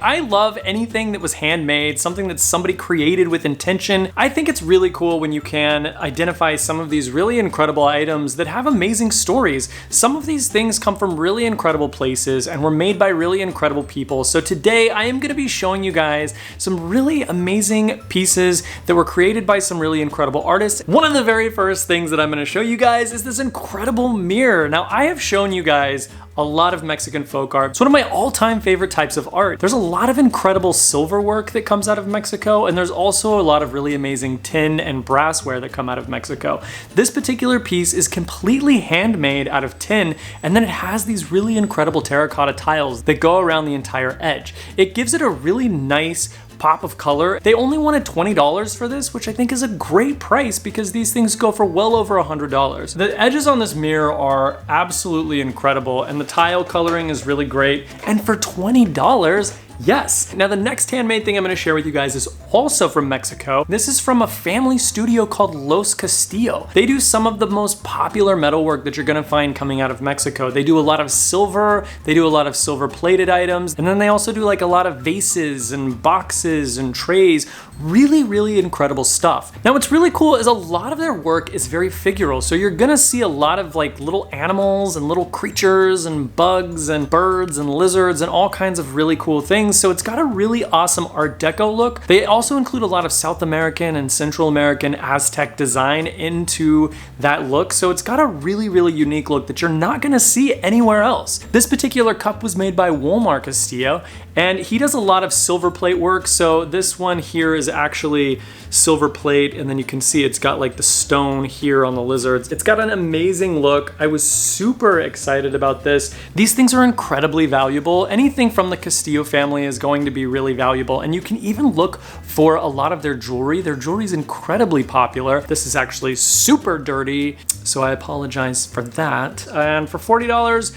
I love anything that was handmade, something that somebody created with intention. I think it's really cool when you can identify some of these really incredible items that have amazing stories. Some of these things come from really incredible places and were made by really incredible people. So today I am going to be showing you guys some really amazing pieces that were created by some really incredible artists. One of the very first things that I'm going to show you guys is this incredible mirror. Now, I have shown you guys a lot of Mexican folk art. It's one of my all-time favorite types of art. There's a lot of incredible silver work that comes out of Mexico, and there's also a lot of really amazing tin and brassware that come out of Mexico. This particular piece is completely handmade out of tin, and then it has these really incredible terracotta tiles that go around the entire edge. It gives it a really nice pop of color. They only wanted $20 for this, which I think is a great price because these things go for well over $100. The edges on this mirror are absolutely incredible, and the tile coloring is really great. And for $20, yes. Now the next handmade thing I'm going to share with you guys is also from Mexico. This is from a family studio called Los Castillo. They do some of the most popular metalwork that you're going to find coming out of Mexico. They do a lot of silver, they do a lot of silver plated items, and then they also do like a lot of vases and boxes and trays. Really, really incredible stuff. Now what's really cool is a lot of their work is very figural. So you're gonna see a lot of like little animals and little creatures and bugs and birds and lizards and all kinds of really cool things. So it's got a really awesome Art Deco look. They also include a lot of South American and Central American Aztec design into that look. So it's got a really, really unique look that you're not gonna see anywhere else. This particular cup was made by Castillo, and he does a lot of silver plate work. So this one here is actually silver plate, and then you can see it's got like the stone here on the lizards. It's got an amazing look. I was super excited about this. These things are incredibly valuable. Anything from the Castillo family is going to be really valuable, and you can even look for a lot of their jewelry. Their jewelry is incredibly popular. This is actually super dirty, so I apologize for that. And for $40,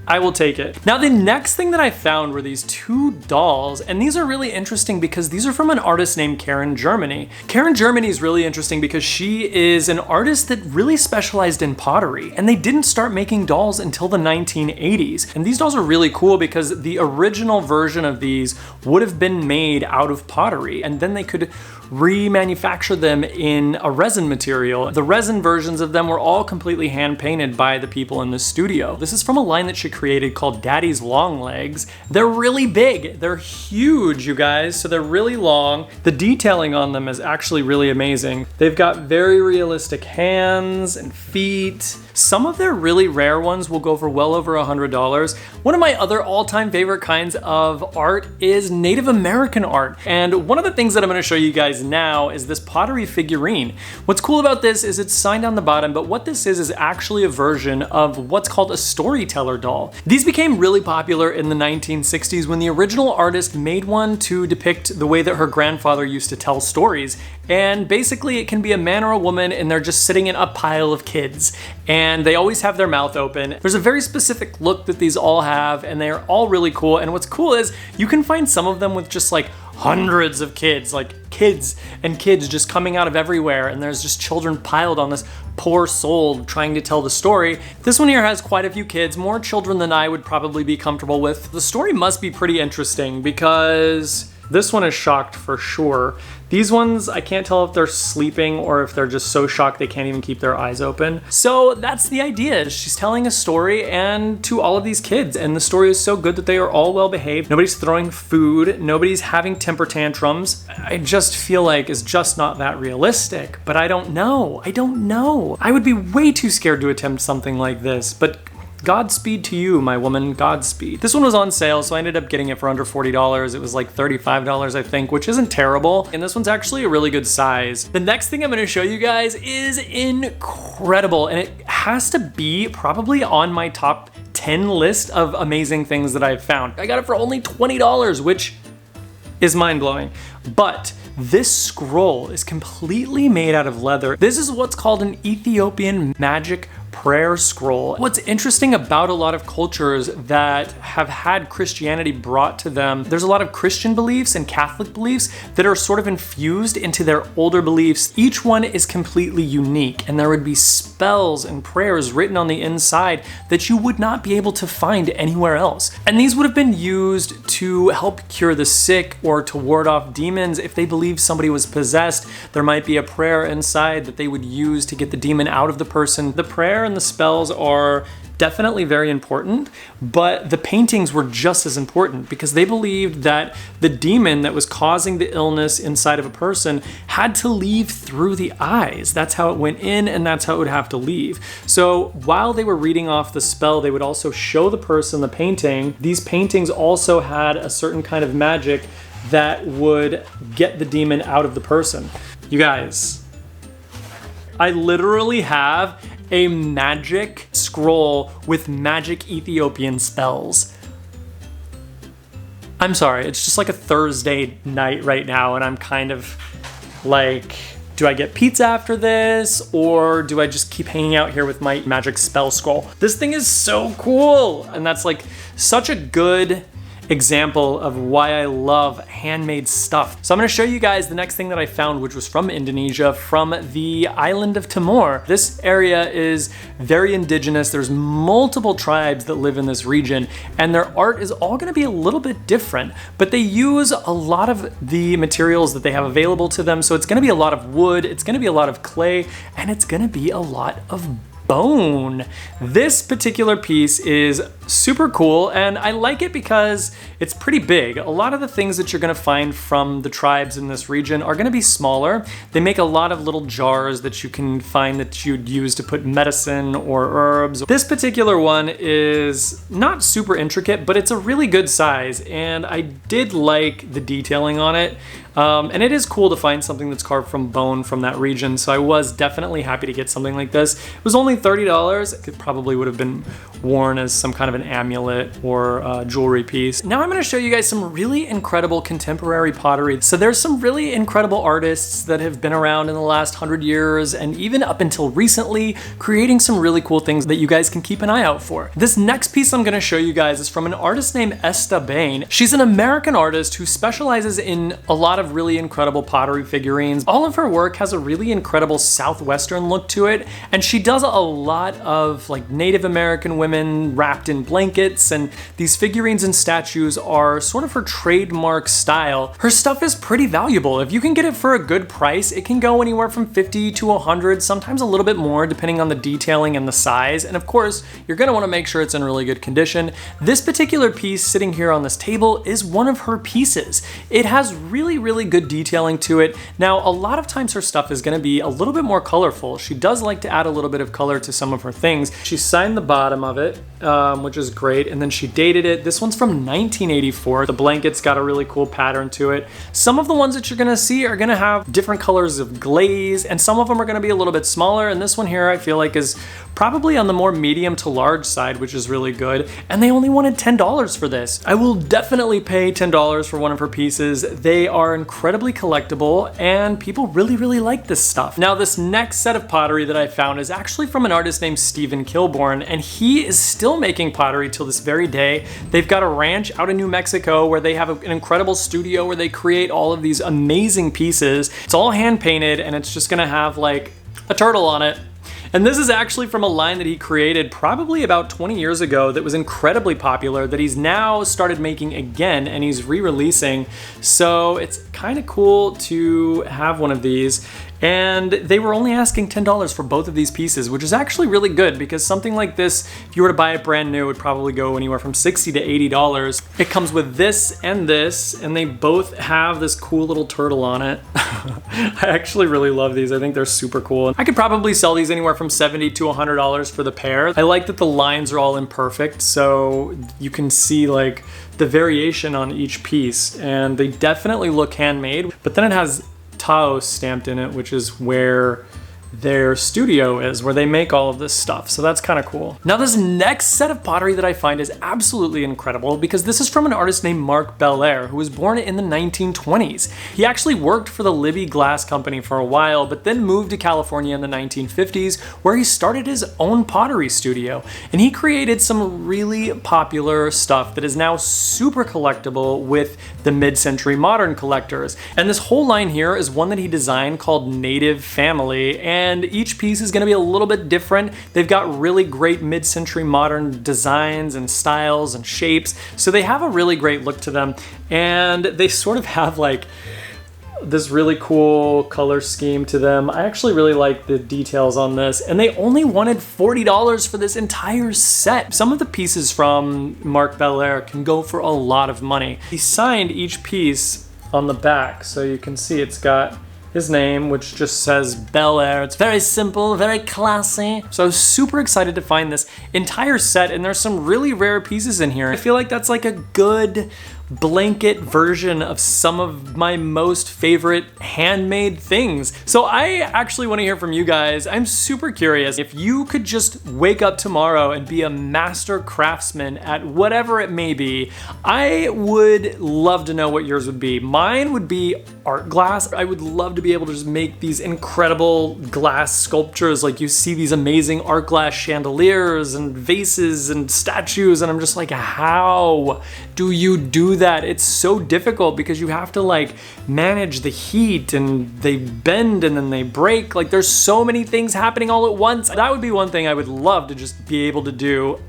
I will take it. Now the next thing that I found were these two dolls, and these are really interesting because these are from an artist named Karen Germany. Karen Germany is really interesting because she is an artist that really specialized in pottery, and they didn't start making dolls until the 1980s. And these dolls are really cool because the original version of these would have been made out of pottery, and then they could remanufacture them in a resin material. The resin versions of them were all completely hand painted by the people in the studio. This is from a line that she created called Daddy's Long Legs. They're really big. They're huge, you guys. So they're really long. The detailing on them is actually really amazing. They've got very realistic hands and feet. Some of their really rare ones will go for well over $100. One of my other all-time favorite kinds of art is Native American art. And one of the things that I'm going to show you guys now is this pottery figurine. What's cool about this is it's signed on the bottom, but what this is actually a version of what's called a storyteller doll. These became really popular in the 1960s when the original artist made one to depict the way that her grandfather used to tell stories. And basically it can be a man or a woman, and they're just sitting in a pile of kids. And they always have their mouth open. There's a very specific look that these all have, and they're all really cool. And what's cool is you can find some of them with just like hundreds of kids, like kids and kids just coming out of everywhere, and there's just children piled on this poor soul trying to tell the story. This one here has quite a few kids, more children than I would probably be comfortable with. The story must be pretty interesting because this one is shocked for sure. These ones, I can't tell if they're sleeping or if they're just so shocked they can't even keep their eyes open. So that's the idea. She's telling a story and to all of these kids, and the story is so good that they are all well behaved. Nobody's throwing food. Nobody's having temper tantrums. I just feel like it's just not that realistic, but I don't know. I don't know. I would be way too scared to attempt something like this, but Godspeed to you, my woman, Godspeed. This one was on sale, so I ended up getting it for under $40. It was like $35, I think, which isn't terrible. And this one's actually a really good size. The next thing I'm gonna show you guys is incredible, and it has to be probably on my top 10 list of amazing things that I've found. I got it for only $20, which is mind-blowing. But this scroll is completely made out of leather. This is what's called an Ethiopian magic prayer scroll. What's interesting about a lot of cultures that have had Christianity brought to them, there's a lot of Christian beliefs and Catholic beliefs that are sort of infused into their older beliefs. Each one is completely unique, and there would be spells and prayers written on the inside that you would not be able to find anywhere else. And these would have been used to help cure the sick or to ward off demons. If they believed somebody was possessed, there might be a prayer inside that they would use to get the demon out of the person. The prayer and the spells are definitely very important, but the paintings were just as important because they believed that the demon that was causing the illness inside of a person had to leave through the eyes. That's how it went in, and that's how it would have to leave. So while they were reading off the spell, they would also show the person the painting. These paintings also had a certain kind of magic that would get the demon out of the person. You guys, I literally have a magic scroll with magic Ethiopian spells. I'm sorry, it's just like a Thursday night right now, and I'm kind of like, do I get pizza after this, or do I just keep hanging out here with my magic spell scroll? This thing is so cool, and that's like such a good example of why I love handmade stuff. So I'm gonna show you guys the next thing that I found, which was from Indonesia, from the island of Timor. This area is very indigenous. There's multiple tribes that live in this region, and their art is all gonna be a little bit different, but they use a lot of the materials that they have available to them. So it's gonna be a lot of wood, it's gonna be a lot of clay, and it's gonna be a lot of bone. This particular piece is super cool, and I like it because it's pretty big. A lot of the things that you're gonna find from the tribes in this region are gonna be smaller. They make a lot of little jars that you can find that you'd use to put medicine or herbs. This particular one is not super intricate, but it's a really good size, and I did like the detailing on it. And it is cool to find something that's carved from bone from that region, so I was definitely happy to get something like this. It was only $30. It probably would have been worn as some kind of an amulet or a jewelry piece. Now I'm going to show you guys some really incredible contemporary pottery. So there's some really incredible artists that have been around in the last 100 years and even up until recently, creating some really cool things that you guys can keep an eye out for. This next piece I'm going to show you guys is from an artist named Esteban. She's an American artist who specializes in a lot of really incredible pottery figurines. All of her work has a really incredible Southwestern look to it, and she does a lot of like Native American women wrapped in blankets, and these figurines and statues are sort of her trademark style. Her stuff is pretty valuable. If you can get it for a good price, it can go anywhere from 50 to 100, sometimes a little bit more depending on the detailing and the size, and of course you're going to want to make sure it's in really good condition. This particular piece sitting here on this table is one of her pieces. It has really good detailing to it. Now, a lot of times her stuff is going to be a little bit more colorful. She does like to add a little bit of color to some of her things. She signed the bottom of it, which is great, and then she dated it. This one's from 1984. The blanket's got a really cool pattern to it. Some of the ones that you're going to see are going to have different colors of glaze, and some of them are going to be a little bit smaller, and this one here I feel like is probably on the more medium to large side, which is really good, and they only wanted $10 for this. I will definitely pay $10 for one of her pieces. They are incredibly collectible, and people really like this stuff. Now, this next set of pottery that I found is actually from an artist named Stephen Kilbourne, and he is still making pottery till this very day. They've got a ranch out in New Mexico where they have an incredible studio where they create all of these amazing pieces. It's all hand painted, and it's just gonna have like a turtle on it. And this is actually from a line that he created probably about 20 years ago that was incredibly popular, that he's now started making again, and he's re-releasing. So it's kind of cool to have one of these. And they were only asking $10 for both of these pieces, which is actually really good because something like this, if you were to buy it brand new, it would probably go anywhere from $60 to $80. It comes with this, and they both have this cool little turtle on it. I actually really love these. I think they're super cool. I could probably sell these anywhere from $70 to $100 for the pair. I like that the lines are all imperfect, so you can see like the variation on each piece, and they definitely look handmade, but then it has Taos stamped in it, which is where their studio is, where they make all of this stuff. So that's kind of cool. Now this next set of pottery that I find is absolutely incredible because this is from an artist named Mark Belair, who was born in the 1920s. He actually worked for the Libby Glass Company for a while, but then moved to California in the 1950s, where he started his own pottery studio. And he created some really popular stuff that is now super collectible with the mid-century modern collectors. And this whole line here is one that he designed called Native Family, and each piece is gonna be a little bit different. They've got really great mid-century modern designs and styles and shapes, so they have a really great look to them, and they sort of have like this really cool color scheme to them. I actually really like the details on this, and they only wanted $40 for this entire set. Some of the pieces from Mark Belair can go for a lot of money. He signed each piece on the back, so you can see it's got his name, which just says Belair. It's very simple, very classy. So I was super excited to find this entire set, and there's some really rare pieces in here. I feel like that's like a good blanket version of some of my most favorite handmade things. So I actually want to hear from you guys. I'm super curious. If you could just wake up tomorrow and be a master craftsman at whatever it may be, I would love to know what yours would be. Mine would be art glass. I would love to be able to just make these incredible glass sculptures. Like you see these amazing art glass chandeliers and vases and statues, and I'm just like, how do you do that? It's so difficult because you have to like manage the heat, and they bend and then they break. Like there's so many things happening all at once. That would be one thing I would love to just be able to do.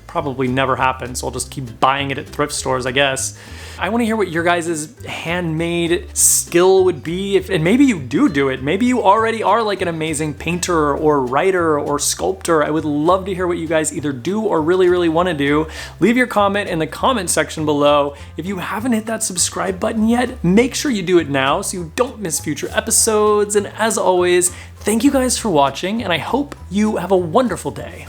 Probably never happen, so I'll just keep buying it at thrift stores, I guess. I want to hear what your guys' handmade skill would be, and maybe you do it. Maybe you already are like an amazing painter or writer or sculptor. I would love to hear what you guys either do or really want to do. Leave your comment in the comment section below. If you haven't hit that subscribe button yet, make sure you do it now so you don't miss future episodes. And as always, thank you guys for watching, and I hope you have a wonderful day.